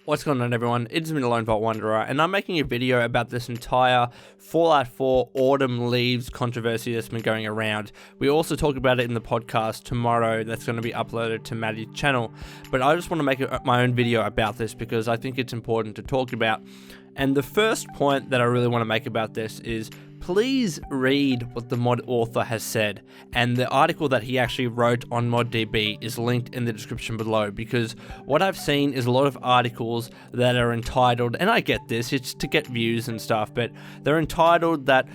What's going on, everyone? It's me, the Lone Vault Wanderer, and I'm making a video about this entire Fallout 4 Autumn Leaves controversy that's been going around. We also talk about it in the podcast tomorrow that's going to be uploaded to Maddie's channel, but I just want to make my own video about this because I think it's important to talk about. And the first point that I really want to make about this is please read what the mod author has said, and the article that he actually wrote on ModDB is linked in the description below, because what I've seen is a lot of articles that are entitled, and I get this, it's to get views and stuff, but they're entitled that,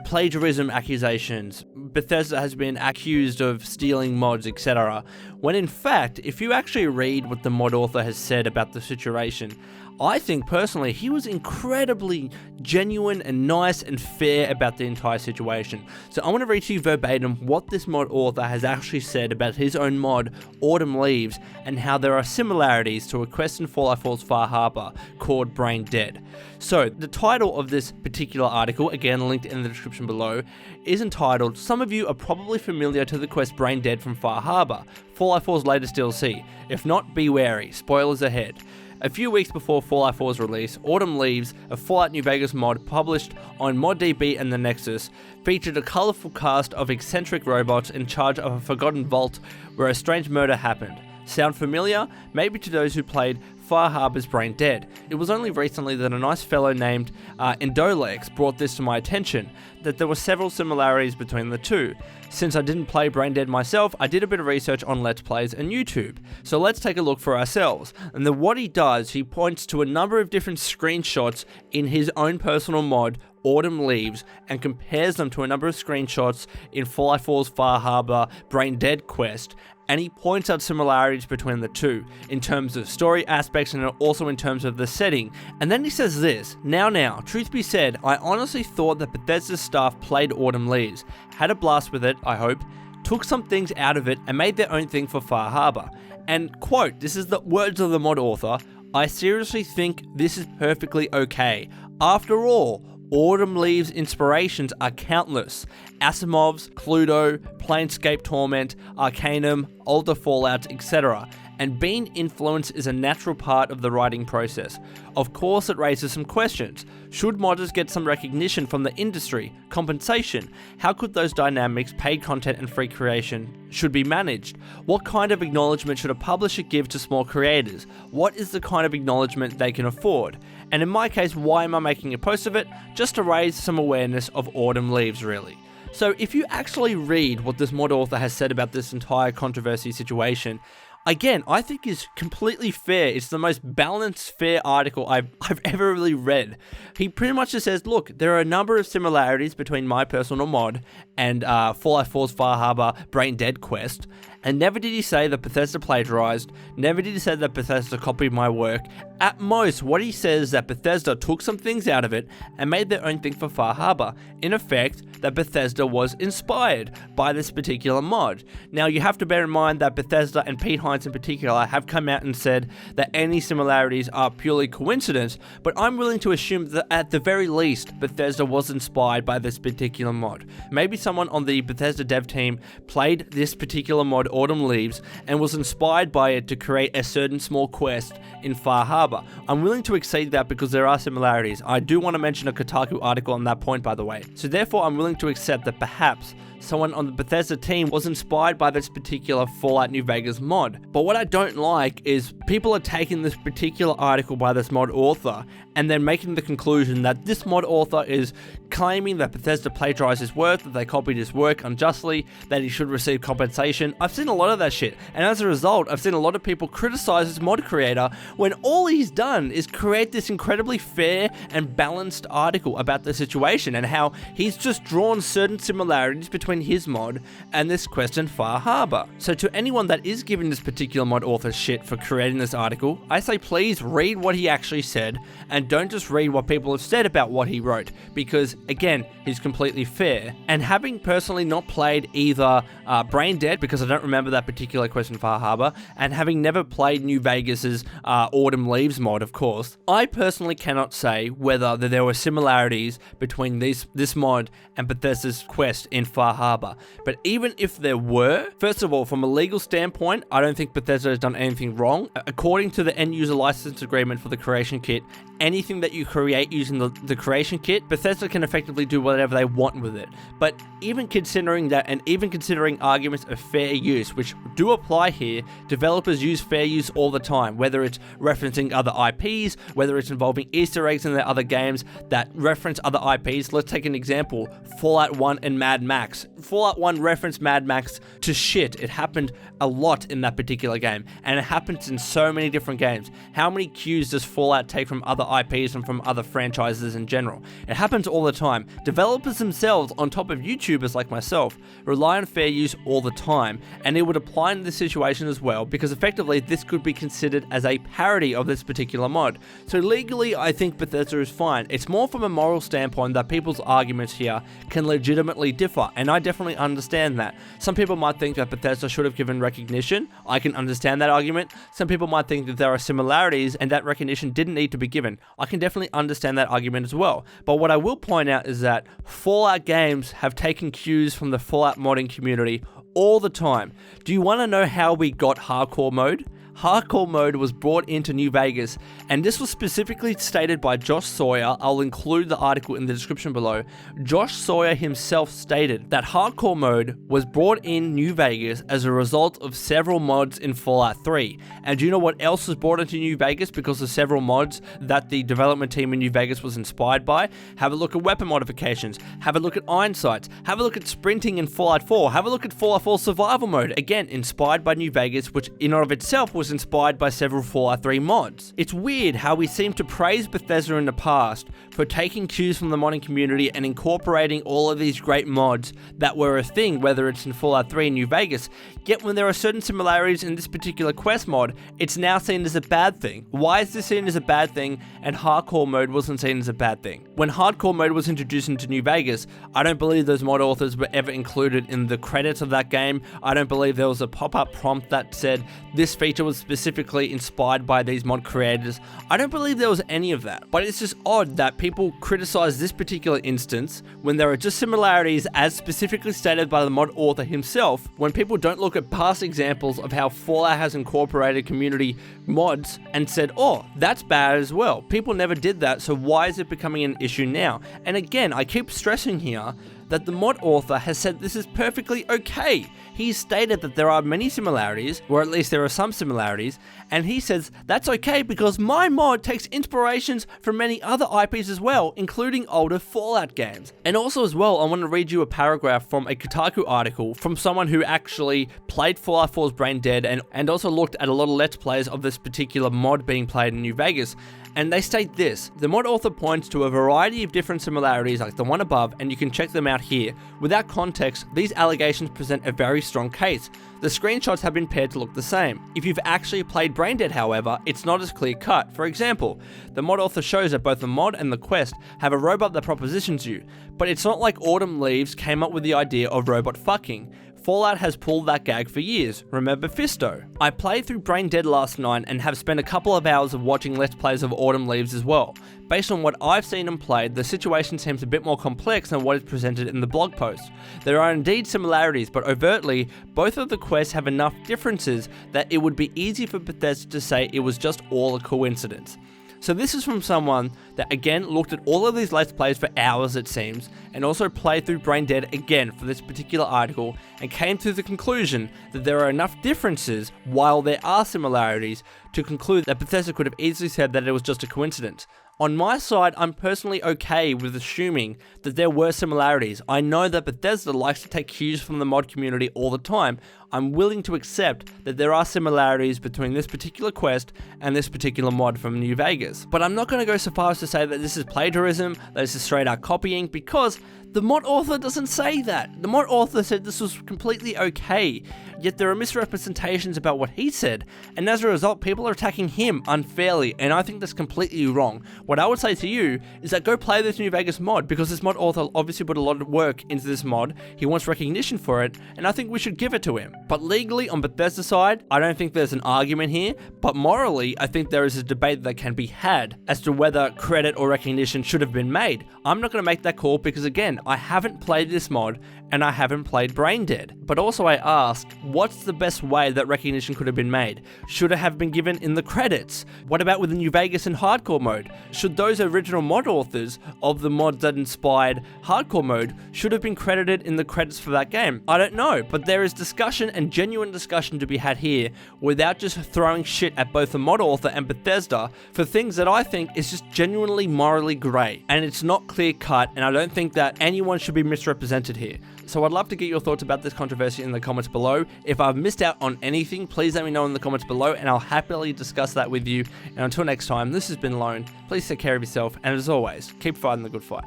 plagiarism accusations, Bethesda has been accused of stealing mods, etc. When in fact, if you actually read what the mod author has said about the situation, I think personally he was incredibly genuine and nice and fair about the entire situation. So I want to read to you verbatim what this mod author has actually said about his own mod, Autumn Leaves, and how there are similarities to a quest in Fallout 4's Far Harbor called Brain Dead. So the title of this particular article, again linked in the description below, is entitled, "Some of you are probably familiar to the quest Brain Dead from Far Harbor, Fallout 4's latest DLC. If not, be wary, spoilers ahead." A few weeks before Fallout 4's release, Autumn Leaves, a Fallout New Vegas mod published on ModDB and the Nexus, featured a colourful cast of eccentric robots in charge of a forgotten vault where a strange murder happened. Sound familiar? Maybe to those who played Far Harbor's Brain Dead. It was only recently that a nice fellow named Endolex brought this to my attention, that there were several similarities between the two. Since I didn't play Brain Dead myself, I did a bit of research on Let's Plays and YouTube. So let's take a look for ourselves. And then what he does, he points to a number of different screenshots in his own personal mod, Autumn Leaves, and compares them to a number of screenshots in Fallout 4's Far Harbor Brain Dead quest, and he points out similarities between the two, in terms of story aspects and also in terms of the setting. And then he says this, now, truth be said, I honestly thought that Bethesda's staff played Autumn Leaves, had a blast with it, I hope, took some things out of it and made their own thing for Far Harbor. And quote, this is the words of the mod author, I seriously think this is perfectly okay. After all, Autumn Leaves inspirations are countless. Asimov's, Cluedo, Planescape Torment, Arcanum, older Fallouts, etc. And being influenced is a natural part of the writing process. Of course, it raises some questions. Should modders get some recognition from the industry? Compensation? How could those dynamics, paid content and free creation, should be managed? What kind of acknowledgement should a publisher give to small creators? What is the kind of acknowledgement they can afford? And in my case, why am I making a post of it? Just to raise some awareness of Autumn Leaves, really. So if you actually read what this mod author has said about this entire controversy situation, again, I think is completely fair. It's the most balanced, fair article I've ever really read. He pretty much just says, look, there are a number of similarities between my personal mod and Fallout 4's Far Harbor Brain Dead quest, and never did he say that Bethesda plagiarized, never did he say that Bethesda copied my work. At most, what he says is that Bethesda took some things out of it and made their own thing for Far Harbor. In effect, that Bethesda was inspired by this particular mod. Now, you have to bear in mind that Bethesda and Pete Hines in particular have come out and said that any similarities are purely coincidence, but I'm willing to assume that at the very least, Bethesda was inspired by this particular mod. Maybe someone on the Bethesda dev team played this particular mod, Autumn Leaves, and was inspired by it to create a certain small quest in Far Harbor. I'm willing to accede that because there are similarities. I do want to mention a Kotaku article on that point, by the way. So therefore, I'm willing to accept that perhaps someone on the Bethesda team was inspired by this particular Fallout New Vegas mod. But what I don't like is people are taking this particular article by this mod author and then making the conclusion that this mod author is claiming that Bethesda plagiarized his work, that they copied his work unjustly, that he should receive compensation. I've seen a lot of that shit, and as a result, I've seen a lot of people criticize this mod creator when all he's done is create this incredibly fair and balanced article about the situation and how he's just drawn certain similarities between his mod and this quest in Far Harbor. So to anyone that is giving this particular mod author shit for creating this article, I say please read what he actually said and and don't just read what people have said about what he wrote, because again, he's completely fair. And having personally not played either Brain Dead, because I don't remember that particular quest in Far Harbor, and having never played New Vegas's Autumn Leaves mod, of course, I personally cannot say whether there were similarities between this mod and Bethesda's quest in Far Harbor. But even if there were, first of all, from a legal standpoint, I don't think Bethesda has done anything wrong. According to the end user license agreement for the Creation Kit, anything that you create using the Creation Kit, Bethesda can effectively do whatever they want with it. But even considering that, and even considering arguments of fair use, which do apply here, developers use fair use all the time, whether it's referencing other IPs, whether it's involving Easter eggs in their other games that reference other IPs. Let's take an example, Fallout 1 and Mad Max. Fallout 1 referenced Mad Max to shit. It happened a lot in that particular game, and it happens in so many different games. How many cues does Fallout take from other IPs and from other franchises in general? It happens all the time. Developers themselves, on top of YouTubers like myself, rely on fair use all the time, and it would apply in this situation as well, because effectively this could be considered as a parody of this particular mod. So legally, I think Bethesda is fine. It's more from a moral standpoint that people's arguments here can legitimately differ, and I definitely understand that. Some people might think that Bethesda should have given recognition. I can understand that argument. Some people might think that there are similarities and that recognition didn't need to be given. I can definitely understand that argument as well. But what I will point out is that Fallout games have taken cues from the Fallout modding community all the time. Do you want to know how we got hardcore mode? Hardcore mode was brought into New Vegas, and this was specifically stated by Josh Sawyer. I'll include the article in the description below. Josh Sawyer himself stated that hardcore mode was brought in New Vegas as a result of several mods in Fallout 3. And do you know what else was brought into New Vegas because of several mods that the development team in New Vegas was inspired by? Have a look at weapon modifications, have a look at iron sights, have a look at sprinting in Fallout 4, have a look at Fallout 4 survival mode, again inspired by New Vegas, which in and of itself was inspired by several Fallout 3 mods. It's weird how we seem to praise Bethesda in the past for taking cues from the modding community and incorporating all of these great mods that were a thing, whether it's in Fallout 3 and New Vegas, yet when there are certain similarities in this particular quest mod, it's now seen as a bad thing. Why is this seen as a bad thing and hardcore mode wasn't seen as a bad thing? When hardcore mode was introduced into New Vegas, I don't believe those mod authors were ever included in the credits of that game. I don't believe there was a pop-up prompt that said this feature was specifically inspired by these mod creators. I don't believe there was any of that, but it's just odd that people criticize this particular instance when there are just similarities as specifically stated by the mod author himself, when people don't look at past examples of how Fallout has incorporated community mods and said, oh, that's bad as well. People never did that, so why is it becoming an issue now? And again, I keep stressing here that the mod author has said this is perfectly okay. He stated that there are many similarities, or at least there are some similarities, and he says that's okay because my mod takes inspirations from many other IPs as well, including older Fallout games. And also as well, I want to read you a paragraph from a Kotaku article from someone who actually played Fallout 4's Brain Dead and also looked at a lot of Let's Plays of this particular mod being played in New Vegas. And they state this: the mod author points to a variety of different similarities like the one above, and you can check them out here. Without context, these allegations present a very strong case. The screenshots have been paired to look the same. If you've actually played Brain Dead, however, it's not as clear cut. For example, the mod author shows that both the mod and the quest have a robot that propositions you, but it's not like Autumn Leaves came up with the idea of robot fucking. Fallout has pulled that gag for years. Remember Fisto? I played through Brain Dead last night and have spent a couple of hours of watching Let's Plays of Autumn Leaves as well. Based on what I've seen and played, the situation seems a bit more complex than what is presented in the blog post. There are indeed similarities, but overtly, both of the quests have enough differences that it would be easy for Bethesda to say it was just all a coincidence. So this is from someone that again looked at all of these Let's Plays for hours it seems, and also played through Brain Dead again for this particular article, and came to the conclusion that there are enough differences while there are similarities to conclude that Bethesda could have easily said that it was just a coincidence. On my side, I'm personally okay with assuming that there were similarities. I know that Bethesda likes to take cues from the mod community all the time. I'm willing to accept that there are similarities between this particular quest and this particular mod from New Vegas. But I'm not going to go so far as to say that this is plagiarism, that this is straight out copying, because The mod author doesn't say that. The mod author said this was completely okay, yet there are misrepresentations about what he said, and as a result, people are attacking him unfairly, and I think that's completely wrong. What I would say to you is that go play this New Vegas mod, because this mod author obviously put a lot of work into this mod, he wants recognition for it, and I think we should give it to him. But legally, on Bethesda's side, I don't think there's an argument here, but morally, I think there is a debate that can be had as to whether credit or recognition should have been made. I'm not going to make that call because, again, I haven't played this mod, and I haven't played Brain Dead. But also I ask, what's the best way that recognition could have been made? Should it have been given in the credits? What about with the New Vegas and Hardcore mode? Should those original mod authors of the mods that inspired Hardcore mode should have been credited in the credits for that game? I don't know, but there is discussion and genuine discussion to be had here without just throwing shit at both the mod author and Bethesda for things that I think is just genuinely morally grey. And it's not clear cut, and I don't think that anyone should be misrepresented here. So I'd love to get your thoughts about this controversy in the comments below. If I've missed out on anything, please let me know in the comments below, and I'll happily discuss that with you. And until next time, this has been Lone. Please take care of yourself, and as always, keep fighting the good fight.